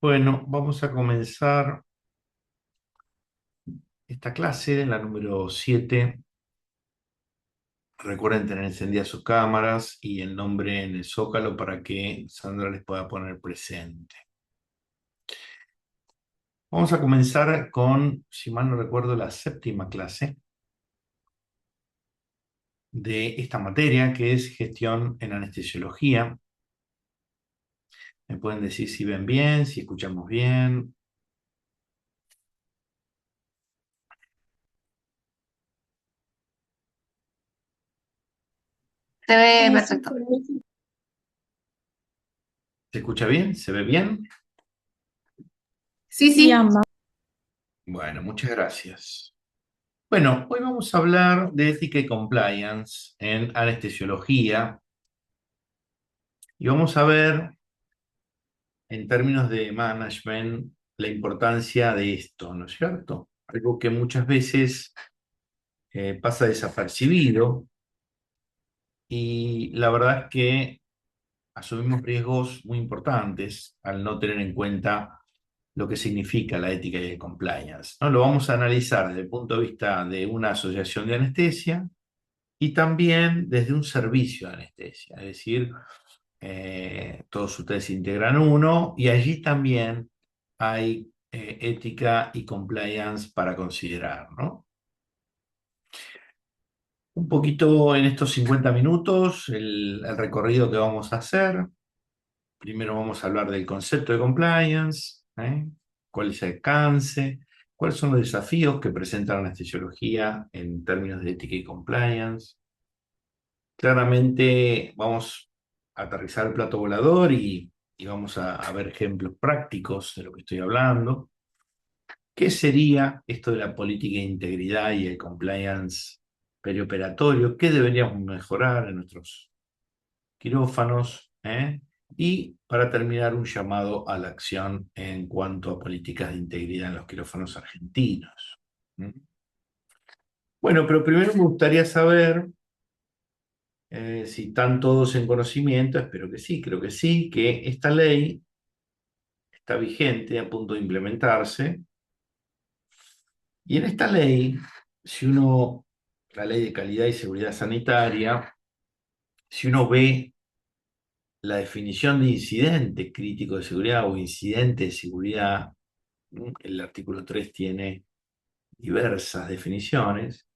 Bueno, vamos a comenzar esta clase, la número 7. Recuerden tener encendidas sus cámaras y el nombre en el zócalo para que Sandra les pueda poner presente. Vamos a comenzar con, si mal no recuerdo, la 7ª clase de esta materia, que es gestión en anestesiología. Me pueden decir si ven bien, si escuchamos bien. Se ve perfecto. ¿Se escucha bien? ¿Se ve bien? Sí, Sí, sí. ambas. Bueno, muchas gracias. Bueno, hoy vamos a hablar de ética y compliance en anestesiología y vamos a ver en términos de management la importancia de esto, ¿no es cierto? Algo que muchas veces pasa desapercibido y la verdad es que asumimos riesgos muy importantes al no tener en cuenta lo que significa la ética y el compliance, ¿no? Lo vamos a analizar desde el punto de vista de una asociación de anestesia y también desde un servicio de anestesia, es decir, todos ustedes integran uno y allí también hay ética y compliance para considerar, ¿no? Un poquito en estos 50 minutos, el recorrido que vamos a hacer. Primero vamos a hablar del concepto de compliance, ¿eh? ¿Cuál es el alcance? ¿Cuáles son los desafíos que presenta la anestesiología en términos de ética y compliance? Claramente vamos a aterrizar el plato volador y vamos a ver ejemplos prácticos de lo que estoy hablando. ¿Qué sería esto de la política de integridad y el compliance perioperatorio? ¿Qué deberíamos mejorar en nuestros quirófanos? Y para terminar, un llamado a la acción en cuanto a políticas de integridad en los quirófanos argentinos. ¿Mm? Bueno, pero primero me gustaría saber si están todos en conocimiento, espero que sí, creo que sí, que esta ley está vigente, a punto de implementarse. Y en esta ley, si uno, la ley de calidad y seguridad sanitaria, si uno ve la definición de incidente crítico de seguridad o incidente de seguridad, el artículo 3 tiene diversas definiciones,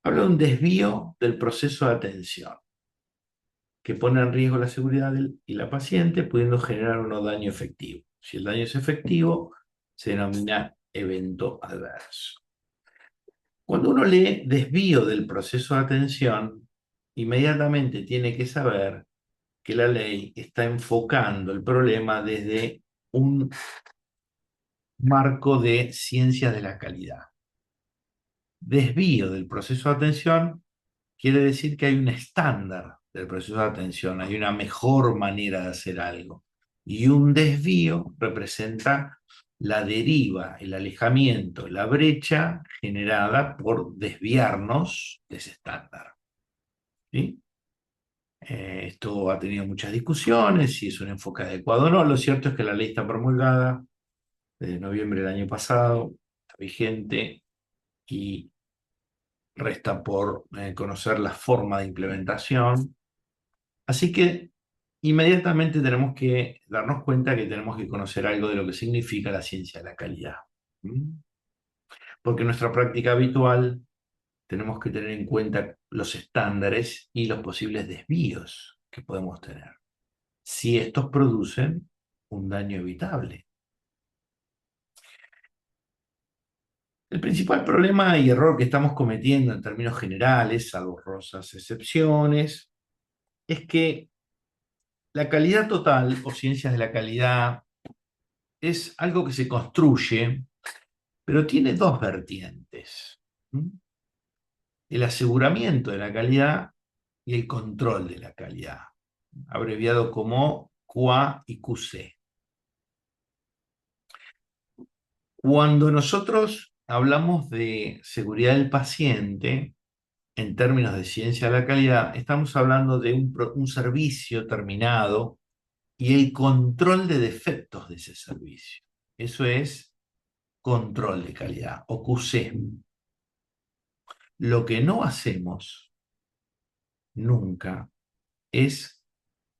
habla de un desvío del proceso de atención que pone en riesgo la seguridad y la paciente, pudiendo generar un daño efectivo. Si el daño es efectivo, se denomina evento adverso. Cuando uno lee desvío del proceso de atención, inmediatamente tiene que saber que la ley está enfocando el problema desde un marco de ciencias de la calidad. Desvío del proceso de atención quiere decir que hay un estándar del proceso de atención, hay una mejor manera de hacer algo. Y un desvío representa la deriva, el alejamiento, la brecha generada por desviarnos de ese estándar. ¿Sí? Esto ha tenido muchas discusiones, si es un enfoque adecuado o no. Lo cierto es que la ley está promulgada desde noviembre del año pasado, está vigente y resta por conocer la forma de implementación. Así que inmediatamente tenemos que darnos cuenta que tenemos que conocer algo de lo que significa la ciencia de la calidad. ¿Mm? Porque en nuestra práctica habitual tenemos que tener en cuenta los estándares y los posibles desvíos que podemos tener, si estos producen un daño evitable. El principal problema y error que estamos cometiendo en términos generales, salvo honrosas excepciones, es que la calidad total o ciencias de la calidad es algo que se construye, pero tiene dos vertientes: ¿Mm? El aseguramiento de la calidad y el control de la calidad, abreviado como QA y QC. Cuando nosotros hablamos de seguridad del paciente, en términos de ciencia de la calidad, estamos hablando de un servicio terminado y el control de defectos de ese servicio. Eso es control de calidad o QC. Lo que no hacemos nunca es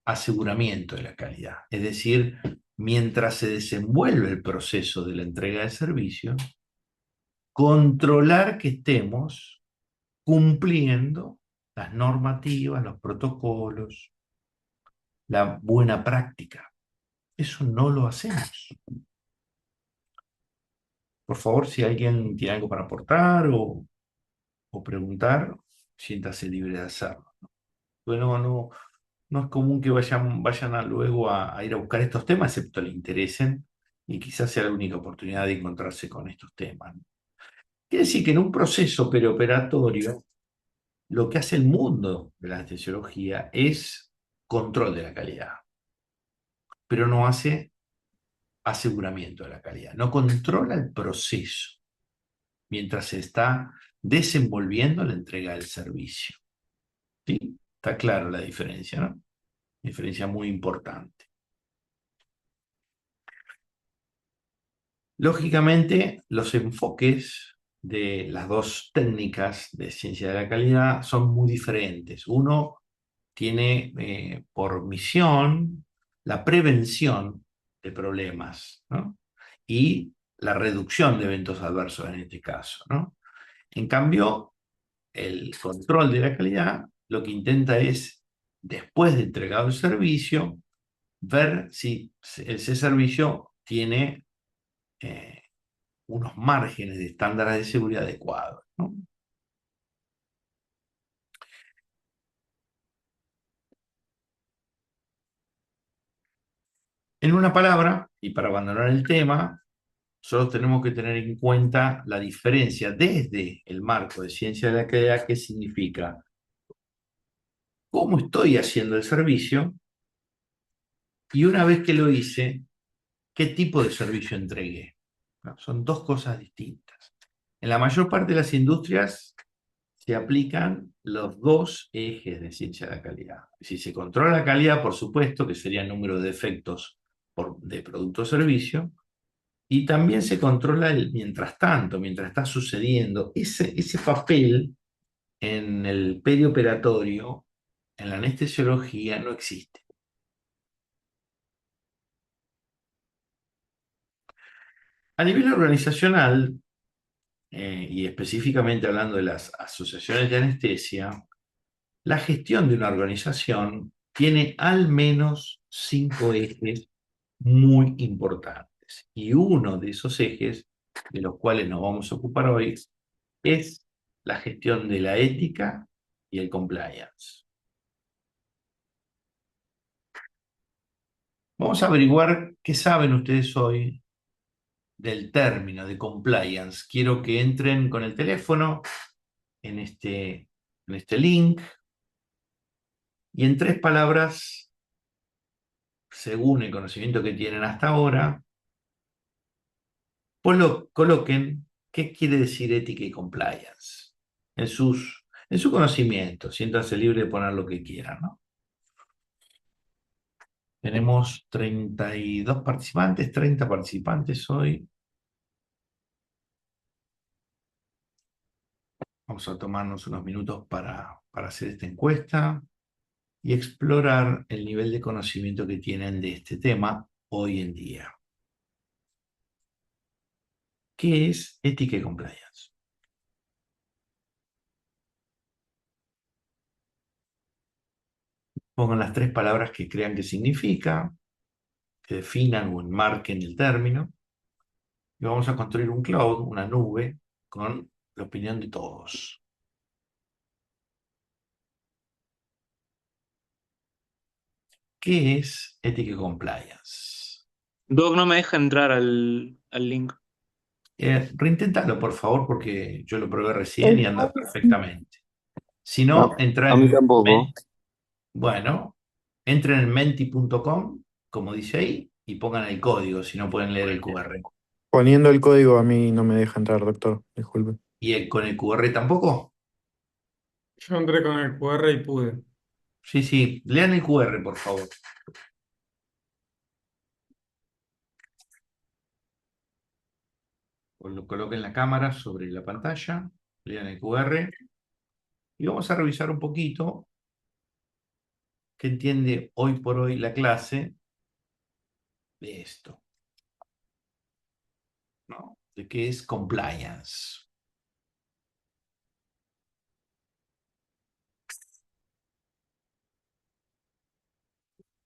aseguramiento de la calidad. Es decir, mientras se desenvuelve el proceso de la entrega de servicio, controlar que estemos cumpliendo las normativas, los protocolos, la buena práctica. Eso no lo hacemos. Por favor, si alguien tiene algo para aportar o preguntar, siéntase libre de hacerlo. Bueno, no es común que vayan luego a ir a buscar estos temas, excepto le interesen, y quizás sea la única oportunidad de encontrarse con estos temas. Quiere decir que en un proceso preoperatorio, lo que hace el mundo de la anestesiología es control de la calidad, pero no hace aseguramiento de la calidad, no controla el proceso mientras se está desenvolviendo la entrega del servicio. ¿Sí? Está claro la diferencia, ¿no? Diferencia muy importante. Lógicamente, los enfoques de las dos técnicas de ciencia de la calidad son muy diferentes. Uno tiene por misión la prevención de problemas, ¿no? Y la reducción de eventos adversos en este caso, ¿no? En cambio, el control de la calidad lo que intenta es, después de entregado el servicio, ver si ese servicio tiene eh, unos márgenes de estándares de seguridad adecuados, ¿no? En una palabra, y para abandonar el tema, solo tenemos que tener en cuenta la diferencia desde el marco de ciencia de la calidad, que significa cómo estoy haciendo el servicio y una vez que lo hice, qué tipo de servicio entregué. ¿No? Son dos cosas distintas. En la mayor parte de las industrias se aplican los dos ejes de ciencia de la calidad. Si se controla la calidad, por supuesto, que sería el número de defectos de producto o servicio, y también se controla el mientras tanto, mientras está sucediendo. Ese papel en el perioperatorio, en la anestesiología, no existe. A nivel organizacional, y específicamente hablando de las asociaciones de anestesia, la gestión de una organización tiene al menos 5 ejes muy importantes. Y uno de esos ejes, de los cuales nos vamos a ocupar hoy, es la gestión de la ética y el compliance. Vamos a averiguar qué saben ustedes hoy del término de compliance. Quiero que entren con el teléfono en este link y en 3 palabras, según el conocimiento que tienen hasta ahora, coloquen qué quiere decir ética y compliance en su conocimiento. Siéntanse libre de poner lo que quieran, ¿no? Tenemos 32 participantes, 30 participantes hoy. Vamos a tomarnos unos minutos para hacer esta encuesta y explorar el nivel de conocimiento que tienen de este tema hoy en día. ¿Qué es ética y compliance? Pongan las 3 palabras que crean que significa, que definan o enmarquen el término, y vamos a construir un cloud, una nube, con la opinión de todos. ¿Qué es ética y compliance? Doc no me deja entrar al link. Reinténtalo, por favor, porque yo lo probé recién y anda perfectamente. Si A, no, entra a mí en... tampoco. Bueno, entren en menti.com, como dice ahí, y pongan el código si no pueden leer el QR. Poniendo el código a mí no me deja entrar, doctor. Disculpe. ¿Y con el QR tampoco? Yo entré con el QR y pude. Sí, lean el QR, por favor. Coloquen la cámara sobre la pantalla, lean el QR y vamos a revisar un poquito qué entiende hoy por hoy la clase de esto, ¿no? De qué es compliance.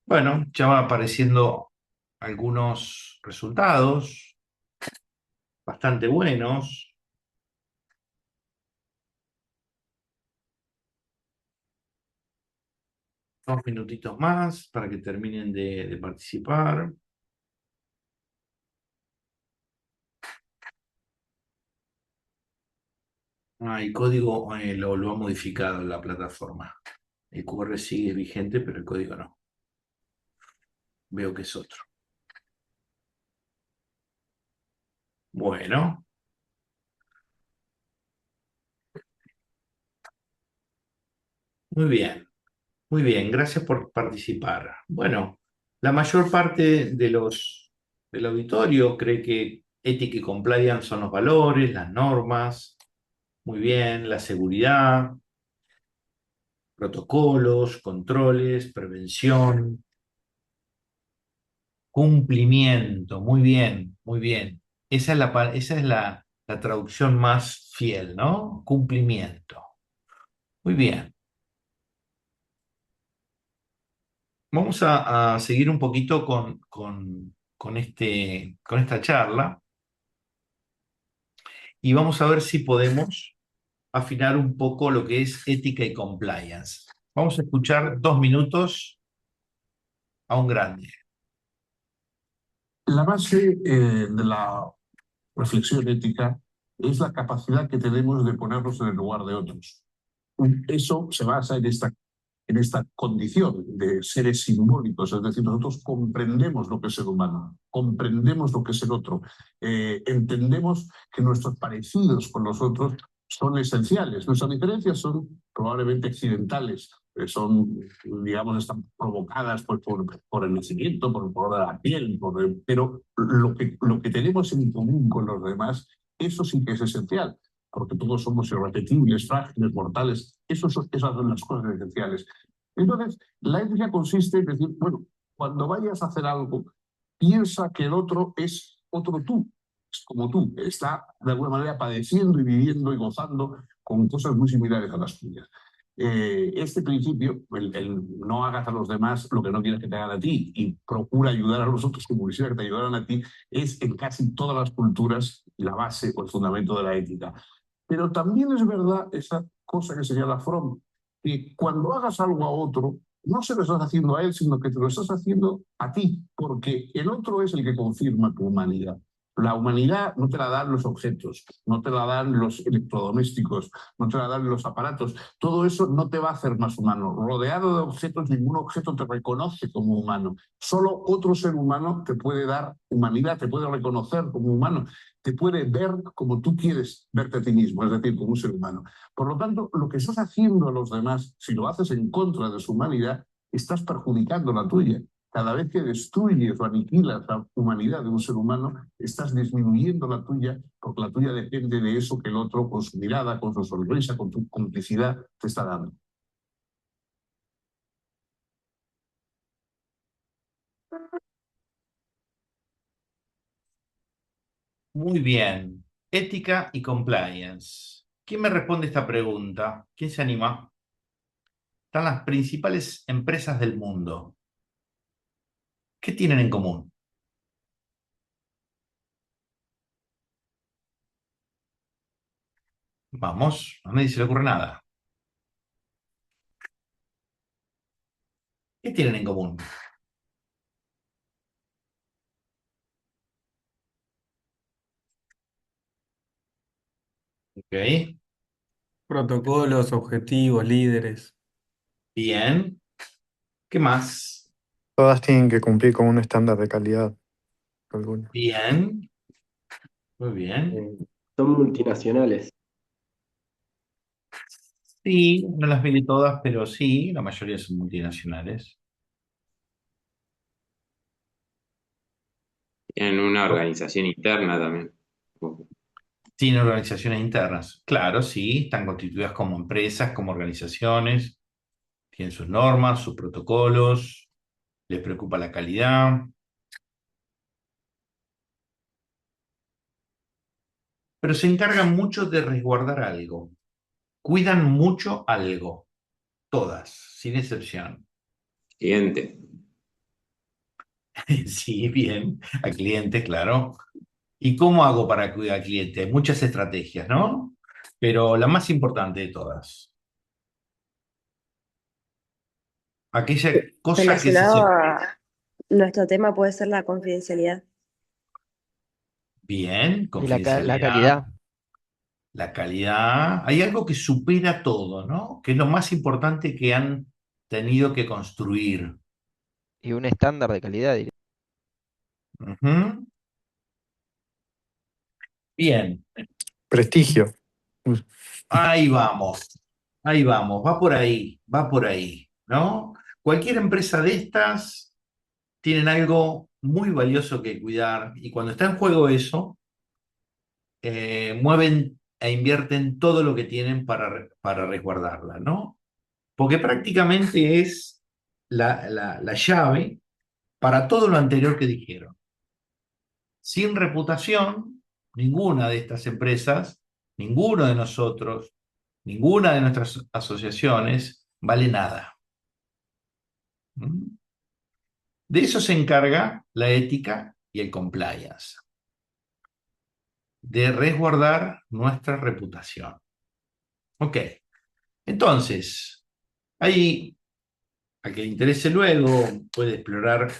Bueno, ya van apareciendo algunos resultados bastante buenos. Dos minutitos más para que terminen de participar. El código lo ha modificado la plataforma. El QR sigue vigente, pero el código no. Veo que es otro. Bueno. Muy bien. Muy bien, gracias por participar. Bueno, la mayor parte del auditorio cree que ética y compliance son los valores, las normas, muy bien, la seguridad, protocolos, controles, prevención, cumplimiento, muy bien, muy bien. Esa es la traducción más fiel, ¿no? Cumplimiento. Muy bien. Vamos a seguir un poquito con esta charla y vamos a ver si podemos afinar un poco lo que es ética y compliance. Vamos a escuchar 2 minutos a un grande. La base de la reflexión ética es la capacidad que tenemos de ponernos en el lugar de otros. Eso se basa en esta condición de seres simbólicos, es decir, nosotros comprendemos lo que es ser humano, comprendemos lo que es el otro, entendemos que nuestros parecidos con los otros son esenciales, nuestras diferencias son probablemente accidentales, son, digamos, están provocadas pues, por el nacimiento, por el color de la piel, pero lo que tenemos en común con los demás, eso sí que es esencial, porque todos somos irrepetibles, frágiles, mortales, esas son las cosas esenciales. Entonces, la ética consiste en decir, bueno, cuando vayas a hacer algo, piensa que el otro es otro tú, es como tú, está de alguna manera padeciendo y viviendo y gozando con cosas muy similares a las tuyas. Este principio, el no hagas a los demás lo que no quieres que te hagan a ti y procura ayudar a los otros como quisiera que te ayudaran a ti, es en casi todas las culturas la base o el fundamento de la ética. Pero también es verdad esa cosa que señala Fromm, que cuando hagas algo a otro, no se lo estás haciendo a él, sino que te lo estás haciendo a ti, porque el otro es el que confirma tu humanidad. La humanidad no te la dan los objetos, no te la dan los electrodomésticos, no te la dan los aparatos. Todo eso no te va a hacer más humano. Rodeado de objetos, ningún objeto te reconoce como humano. Solo otro ser humano te puede dar humanidad, te puede reconocer como humano, te puede ver como tú quieres verte a ti mismo, es decir, como un ser humano. Por lo tanto, lo que estás haciendo a los demás, si lo haces en contra de su humanidad, estás perjudicando la tuya. Cada vez que destruyes o aniquilas la humanidad de un ser humano, estás disminuyendo la tuya, porque la tuya depende de eso que el otro, con su mirada, con su sonrisa, con tu complicidad, te está dando. Muy bien. Ética y compliance. ¿Quién me responde esta pregunta? ¿Quién se anima? Están las principales empresas del mundo. ¿Qué tienen en común? Vamos, a nadie se le ocurre nada. ¿Qué tienen en común? Ok, Protocolos, objetivos, líderes. bien. ¿Qué más? Todas tienen que cumplir con un estándar de calidad. Alguna. Bien, muy bien. Son multinacionales. Sí, no las vi todas, pero sí, la mayoría son multinacionales. En una organización interna también. Sin organizaciones internas. Claro, sí, están constituidas como empresas, como organizaciones, tienen sus normas, sus protocolos, les preocupa la calidad, pero se encargan mucho de resguardar algo. Cuidan mucho algo, todas, sin excepción. Cliente. Sí, bien, al cliente, claro. ¿Y cómo hago para cuidar al cliente? Hay muchas estrategias, ¿no? Pero la más importante de todas, aquella cosa que se... Relacionado a nuestro tema puede ser la confidencialidad. Bien, Y la confidencialidad, calidad. la calidad. Hay algo que supera todo, ¿no? Que es lo más importante que han tenido que construir. Y un estándar de calidad, diría. Ujú. Bien, Prestigio. ahí vamos, va por ahí, ¿no? Cualquier empresa de estas tienen algo muy valioso que cuidar y cuando está en juego eso, mueven e invierten todo lo que tienen para resguardarla, ¿no? Porque prácticamente es la llave para todo lo anterior que dijeron. Sin reputación, ninguna de estas empresas, ninguno de nosotros, ninguna de nuestras asociaciones vale nada. ¿Mm? De eso se encarga la ética y el compliance, de resguardar nuestra reputación. Ok, entonces, ahí, a que le interese luego, puede explorar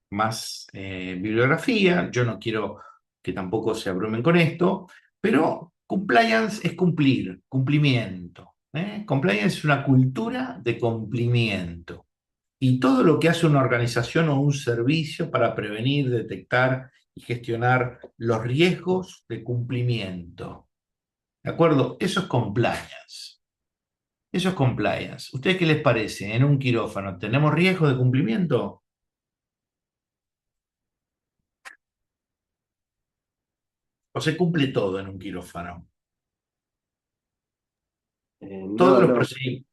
más bibliografía. Yo no quiero que tampoco se abrumen con esto, pero compliance es cumplir, cumplimiento. Compliance es una cultura de cumplimiento. Y todo lo que hace una organización o un servicio para prevenir, detectar y gestionar los riesgos de cumplimiento. ¿De acuerdo? Eso es compliance. Eso es compliance. ¿Ustedes qué les parece? En un quirófano, ¿tenemos riesgo de cumplimiento? ¿O se cumple todo en un quirófano? Todos No, los no, procedimientos.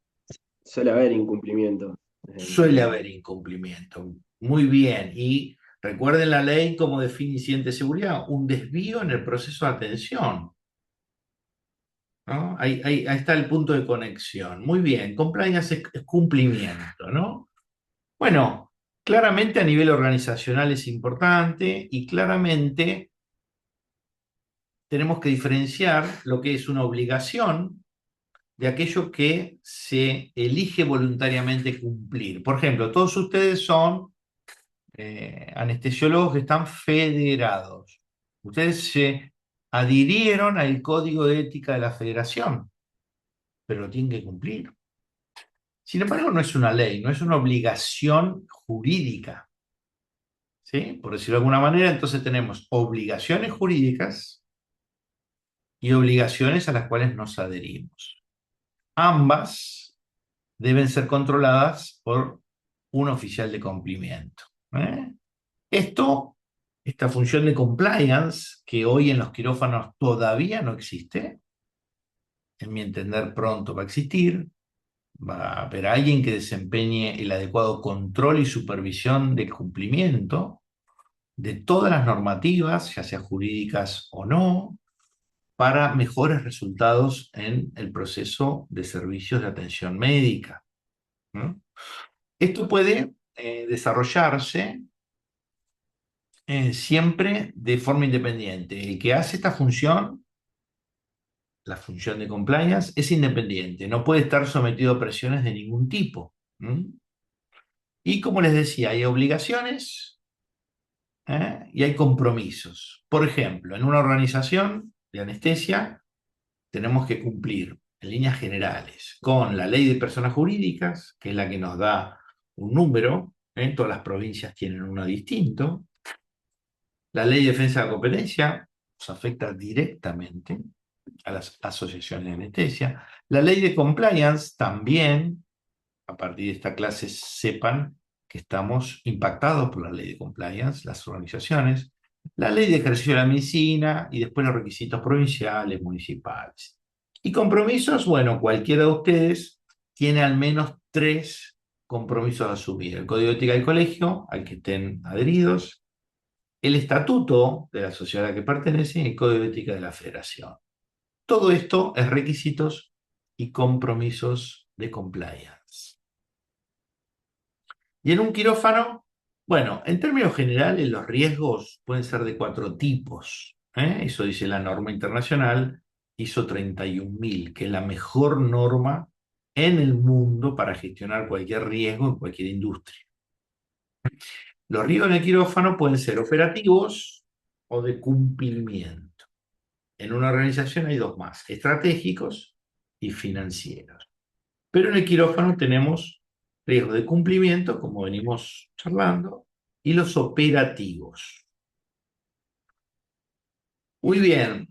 suele haber incumplimiento. Suele haber incumplimiento. Muy bien. Y recuerden la ley como define incidente de seguridad, un desvío en el proceso de atención. ¿No? Ahí está el punto de conexión. Muy bien. Compliance es cumplimiento, ¿no? Bueno, claramente a nivel organizacional es importante y claramente tenemos que diferenciar lo que es una obligación de aquello que se elige voluntariamente cumplir. Por ejemplo, todos ustedes son anestesiólogos que están federados. Ustedes se adhirieron al código de ética de la federación, pero lo tienen que cumplir. Sin embargo, no es una ley, no es una obligación jurídica. ¿Sí? Por decirlo de alguna manera, entonces tenemos obligaciones jurídicas y obligaciones a las cuales nos adherimos. Ambas deben ser controladas por un oficial de cumplimiento. ¿Eh? Esta función de compliance, que hoy en los quirófanos todavía no existe, en mi entender pronto va a existir, va a haber alguien que desempeñe el adecuado control y supervisión del cumplimiento de todas las normativas, ya sea jurídicas o no, para mejores resultados en el proceso de servicios de atención médica. ¿No? Esto puede desarrollarse siempre de forma independiente. El que hace esta función, la función de compliance, es independiente, no puede estar sometido a presiones de ningún tipo. Y como les decía, hay obligaciones y hay compromisos. Por ejemplo, en una organización de anestesia tenemos que cumplir en líneas generales con la ley de personas jurídicas, que es la que nos da un número, todas las provincias tienen uno distinto. La ley de defensa de la competencia nos afecta directamente a las asociaciones de anestesia. La ley de compliance también, a partir de esta clase sepan que estamos impactados por la ley de compliance, las organizaciones. la ley de ejercicio de la medicina y después los requisitos provinciales, municipales. Y compromisos, bueno, cualquiera de ustedes tiene al menos 3 compromisos a asumir. El Código de Ética del Colegio, al que estén adheridos, el Estatuto de la sociedad a la que pertenece y el Código de Ética de la Federación. Todo esto es requisitos y compromisos de compliance. Y en un quirófano, bueno, en términos generales los riesgos pueden ser de 4 tipos. Eso dice la norma internacional ISO 31000, que es la mejor norma en el mundo para gestionar cualquier riesgo en cualquier industria. Los riesgos en el quirófano pueden ser operativos o de cumplimiento. En una organización hay 2 más, estratégicos y financieros. Pero en el quirófano tenemos riesgos de cumplimiento, como venimos charlando, y los operativos. Muy bien.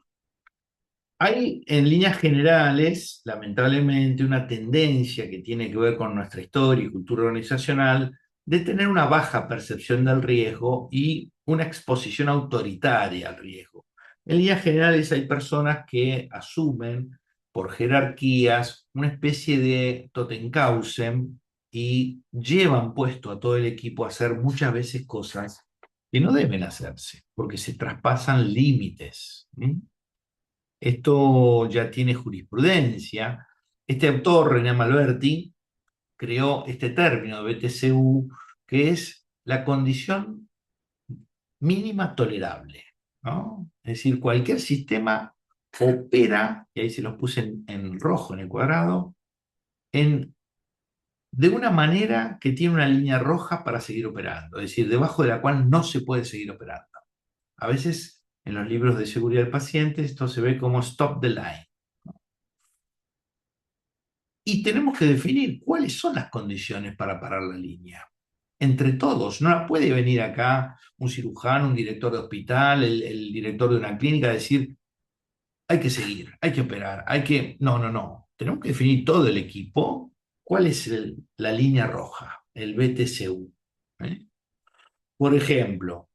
Hay en líneas generales, lamentablemente, una tendencia que tiene que ver con nuestra historia y cultura organizacional de tener una baja percepción del riesgo y una exposición autoritaria al riesgo. En líneas generales hay personas que asumen por jerarquías una especie de Totenkausen y llevan puesto a todo el equipo a hacer muchas veces cosas que no deben hacerse, porque se traspasan límites. Esto ya tiene jurisprudencia. Este autor, René Malberti, creó este término de BTCU, que es la condición mínima tolerable, ¿no? Es decir, cualquier sistema opera, y ahí se los puse en rojo en el cuadrado, de una manera que tiene una línea roja para seguir operando, es decir, debajo de la cual no se puede seguir operando. A veces en los libros de seguridad del paciente esto se ve como stop the line. Y tenemos que definir cuáles son las condiciones para parar la línea. Entre todos, no la puede venir acá un cirujano, un director de hospital, el director de una clínica a decir, hay que seguir, hay que operar, hay que... No, no, no. Tenemos que definir todo el equipo cuál es la línea roja, el BTCU. Por ejemplo,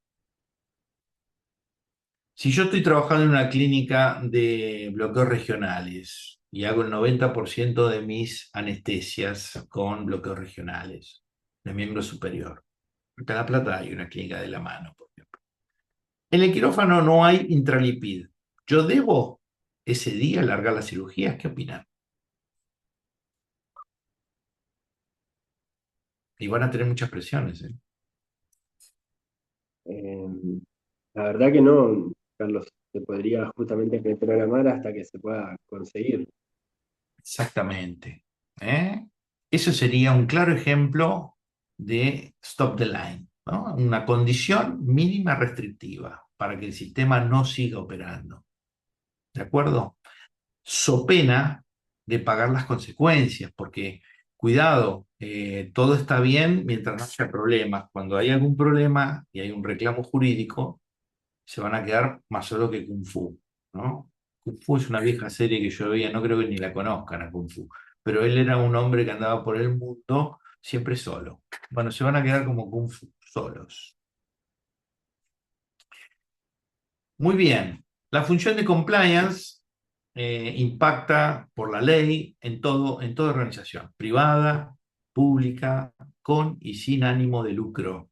si yo estoy trabajando en una clínica de bloqueos regionales y hago el 90% de mis anestesias con bloqueos regionales de miembro superior, acá en La Plata hay una clínica de la mano, por ejemplo. En el quirófano no hay intralipid. ¿Yo debo ese día alargar las cirugías? ¿Qué opinan? Y van a tener muchas presiones, ¿eh? La verdad que no, Carlos, se podría justamente esperar a mar hasta que se pueda conseguir. Exactamente. Eso sería un claro ejemplo de stop the line, ¿no? Una condición mínima restrictiva para que el sistema no siga operando. ¿De acuerdo? So pena de pagar las consecuencias, porque, cuidado, todo está bien mientras no haya problemas. Cuando hay algún problema y hay un reclamo jurídico, se van a quedar más solo que Kung Fu, ¿no? Kung Fu es una vieja serie que yo veía, no creo que ni la conozcan a Kung Fu, pero él era un hombre que andaba por el mundo siempre solo. Bueno, se van a quedar como Kung Fu, solos. Muy bien. La función de compliance impacta por la ley en toda organización, privada, pública, con y sin ánimo de lucro.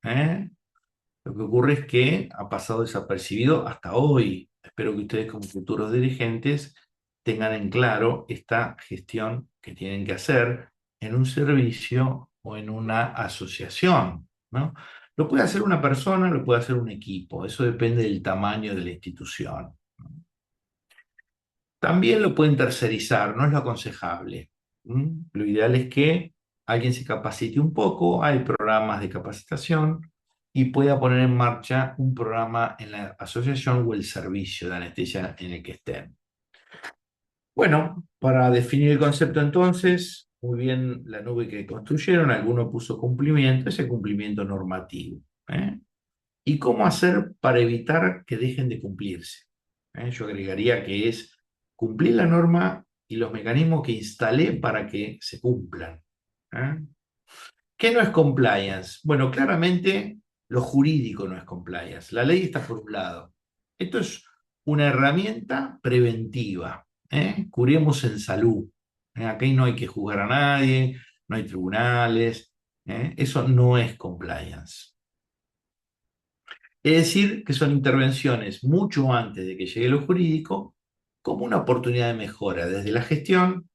¿eh? Lo que ocurre es que ha pasado desapercibido hasta hoy. Espero que ustedes como futuros dirigentes tengan en claro esta gestión que tienen que hacer en un servicio o en una asociación, ¿no? Lo puede hacer una persona, lo puede hacer un equipo. Eso depende del tamaño de la institución. También lo pueden tercerizar, no es lo aconsejable. Lo ideal es que alguien se capacite un poco, hay programas de capacitación y pueda poner en marcha un programa en la asociación o el servicio de anestesia en el que estén. Bueno, para definir el concepto entonces, muy bien la nube que construyeron, alguno puso cumplimiento, ese cumplimiento normativo. ¿Y cómo hacer para evitar que dejen de cumplirse? Yo agregaría que es cumplir la norma y los mecanismos que instalé para que se cumplan. ¿Qué no es compliance? Bueno, claramente Lo jurídico no es compliance. La ley está por un lado. Esto es una herramienta preventiva. Curemos en salud. Aquí no hay que juzgar a nadie, no hay tribunales. Eso no es compliance. Es decir, que son intervenciones mucho antes de que llegue lo jurídico, como una oportunidad de mejora desde la gestión,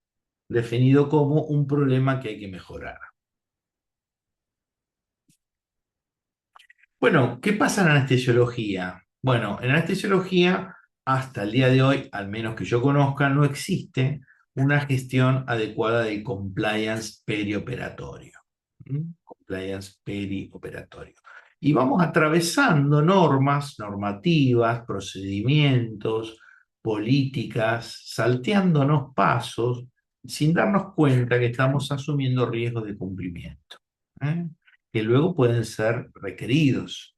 definido como un problema que hay que mejorar. Bueno, ¿qué pasa en anestesiología? Bueno, en anestesiología, hasta el día de hoy, al menos que yo conozca, no existe una gestión adecuada del compliance perioperatorio. Compliance perioperatorio. Y vamos atravesando normas, normativas, procedimientos, políticas, salteándonos pasos, sin darnos cuenta que estamos asumiendo riesgos de cumplimiento, que luego pueden ser requeridos.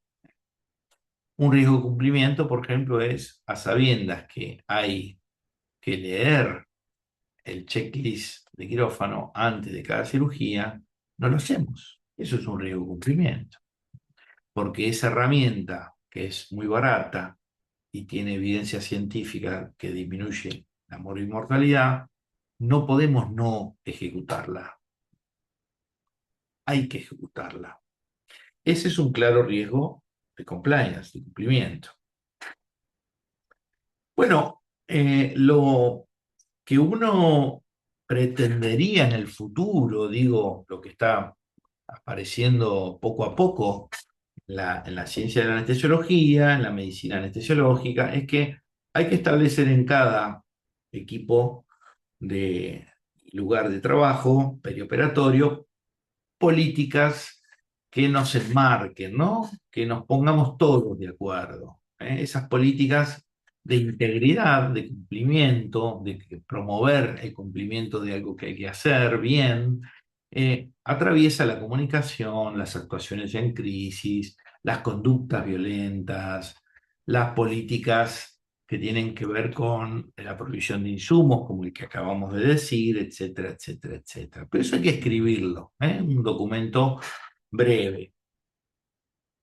Un riesgo de cumplimiento, por ejemplo, es a sabiendas que hay que leer el checklist de quirófano antes de cada cirugía, no lo hacemos. Eso es un riesgo de cumplimiento. Porque esa herramienta, que es muy barata y tiene evidencia científica que disminuye la mortalidad, no podemos no ejecutarla. Hay que ejecutarla. Ese es un claro riesgo de compliance, de cumplimiento. Bueno, lo que uno pretendería en el futuro, digo, lo que está apareciendo poco a poco en la ciencia de la anestesiología, en la medicina anestesiológica, es que hay que establecer en cada equipo de lugar de trabajo perioperatorio políticas que nos enmarquen, ¿no? Que nos pongamos todos de acuerdo. Esas políticas de integridad, de cumplimiento, de promover el cumplimiento de algo que hay que hacer bien, atraviesa la comunicación, las actuaciones en crisis, las conductas violentas, las políticas que tienen que ver con la provisión de insumos, como el que acabamos de decir, etcétera, etcétera, etcétera. Pero eso hay que escribirlo, un documento breve.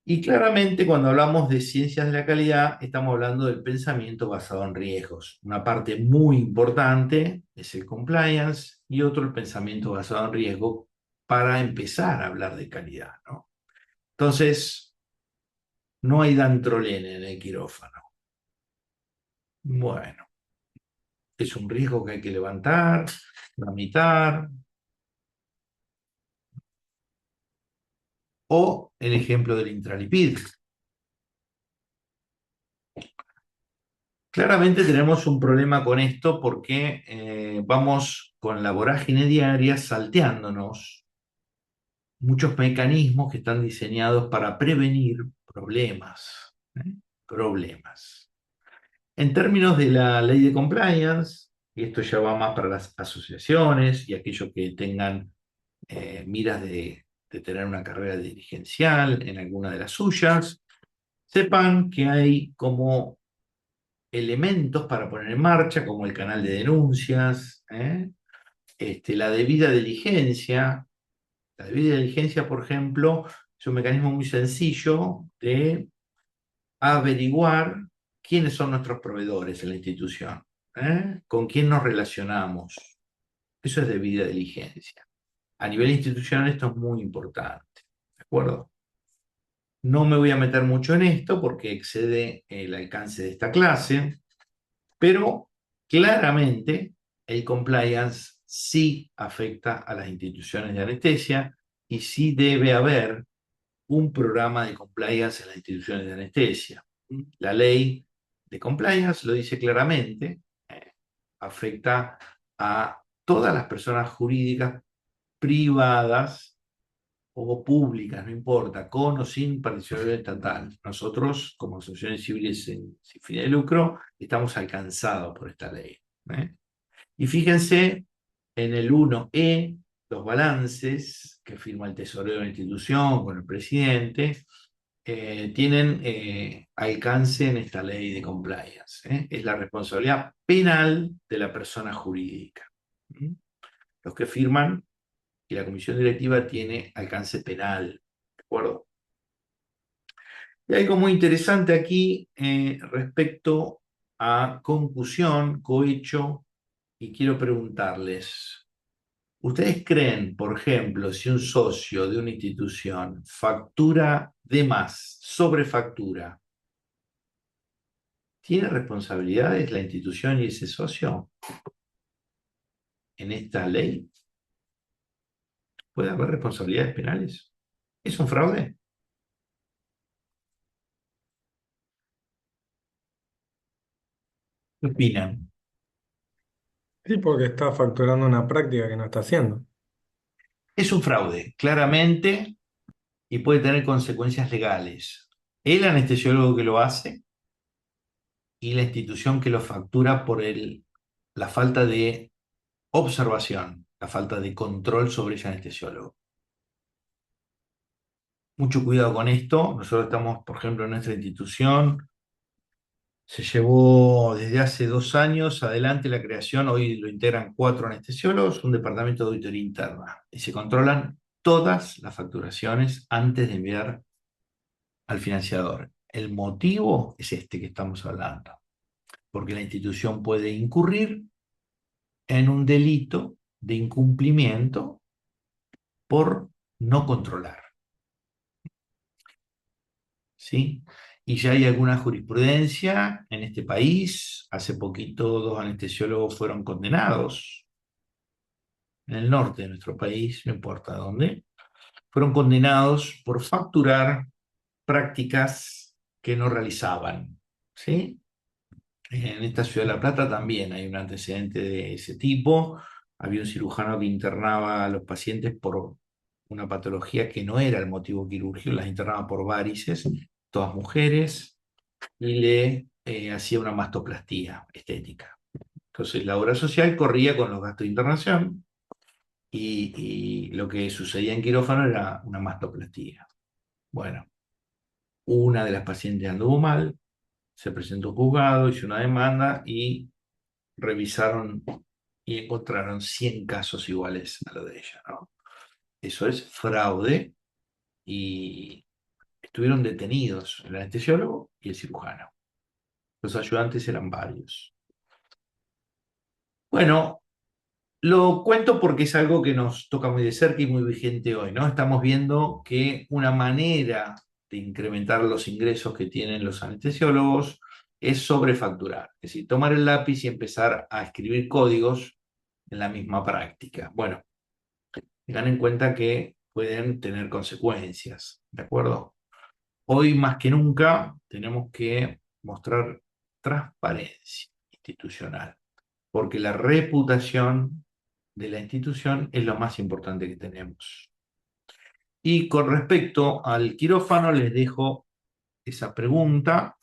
Y claramente cuando hablamos de ciencias de la calidad, estamos hablando del pensamiento basado en riesgos. Una parte muy importante es el compliance y otro el pensamiento basado en riesgo para empezar a hablar de calidad, ¿no? Entonces, no hay dantrolene en el quirófano. Bueno, es un riesgo que hay que levantar, tramitar. O el ejemplo del intralipid. Claramente tenemos un problema con esto porque vamos con la vorágine diaria salteándonos muchos mecanismos que están diseñados para prevenir problemas. Problemas. En términos de la ley de compliance, y esto ya va más para las asociaciones y aquellos que tengan miras de tener una carrera dirigencial en alguna de las suyas, sepan que hay como elementos para poner en marcha, como el canal de denuncias, la debida diligencia. La debida diligencia, por ejemplo, es un mecanismo muy sencillo de averiguar quiénes son nuestros proveedores en la institución, con quién nos relacionamos. Eso es debida diligencia. A nivel institucional esto es muy importante, ¿de acuerdo? No me voy a meter mucho en esto porque excede el alcance de esta clase, pero claramente el compliance sí afecta a las instituciones de anestesia y sí debe haber un programa de compliance en las instituciones de anestesia. La ley de compliance lo dice claramente, afecta a todas las personas jurídicas privadas o públicas, no importa, con o sin participación estatal. Nosotros, como asociaciones civiles sin fin de lucro, estamos alcanzados por esta ley. Y fíjense en el 1E, los balances que firma el tesorero de la institución con el presidente, tienen alcance en esta ley de compliance. Es la responsabilidad penal de la persona jurídica. Los que firman y la comisión directiva tiene alcance penal, ¿de acuerdo? Y algo muy interesante aquí respecto a concusión, cohecho, y quiero preguntarles, ¿ustedes creen, por ejemplo, si un socio de una institución factura de más, sobrefactura, tiene responsabilidades la institución y ese socio en esta ley? ¿Puede haber responsabilidades penales? ¿Es un fraude? ¿Qué opinan? Sí, porque está facturando una práctica que no está haciendo. Es un fraude, claramente, y puede tener consecuencias legales. El anestesiólogo que lo hace y la institución que lo factura por la falta de observación, la falta de control sobre ese anestesiólogo. Mucho cuidado con esto. Nosotros estamos, por ejemplo, en nuestra institución, se llevó desde hace 2 años adelante la creación, hoy lo integran 4 anestesiólogos, un departamento de auditoría interna, y se controlan todas las facturaciones antes de enviar al financiador. El motivo es este que estamos hablando, porque la institución puede incurrir en un delito de incumplimiento por no controlar, ¿sí? Y ya hay alguna jurisprudencia en este país. Hace poquito 2 anestesiólogos fueron condenados en el norte de nuestro país, no importa dónde, fueron condenados por facturar prácticas que no realizaban, ¿sí? En esta ciudad de La Plata también hay un antecedente de ese tipo. Había un cirujano que internaba a los pacientes por una patología que no era el motivo quirúrgico, las internaba por varices, todas mujeres, y le hacía una mastoplastía estética. Entonces la obra social corría con los gastos de internación y lo que sucedía en quirófano era una mastoplastía. Bueno, una de las pacientes anduvo mal, se presentó a juzgado, hizo una demanda y revisaron y encontraron 100 casos iguales a lo de ella, ¿no? Eso es fraude y estuvieron detenidos el anestesiólogo y el cirujano. Los ayudantes eran varios. Bueno, lo cuento porque es algo que nos toca muy de cerca y muy vigente hoy, ¿no? Estamos viendo que una manera de incrementar los ingresos que tienen los anestesiólogos es sobrefacturar, es decir, tomar el lápiz y empezar a escribir códigos en la misma práctica. Bueno, tengan en cuenta que pueden tener consecuencias, ¿de acuerdo? Hoy más que nunca tenemos que mostrar transparencia institucional, porque la reputación de la institución es lo más importante que tenemos. Y con respecto al quirófano, les dejo esa pregunta.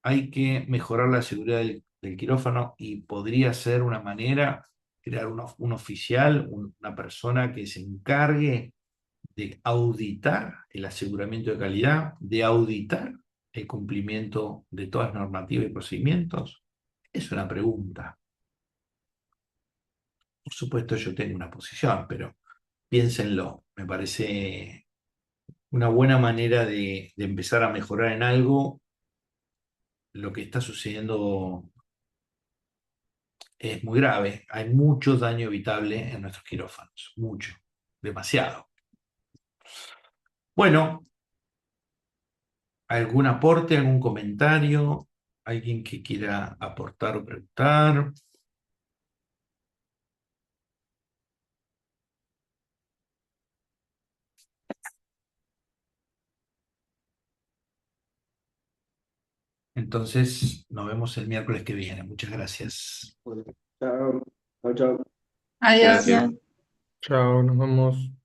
Hay que mejorar la seguridad del quirófano y podría ser una manera crear un oficial, una persona que se encargue de auditar el aseguramiento de calidad, de auditar el cumplimiento de todas las normativas y procedimientos. Es una pregunta. Por supuesto, yo tengo una posición, pero piénsenlo. Me parece una buena manera de empezar a mejorar en algo. Lo que está sucediendo es muy grave. Hay mucho daño evitable en nuestros quirófanos. Mucho. Demasiado. Bueno, ¿algún aporte, algún comentario? ¿Alguien que quiera aportar o preguntar? Entonces, nos vemos el miércoles que viene. Muchas gracias. Bueno, chao, chao, chao. Adiós. Gracias. Chao, nos vemos.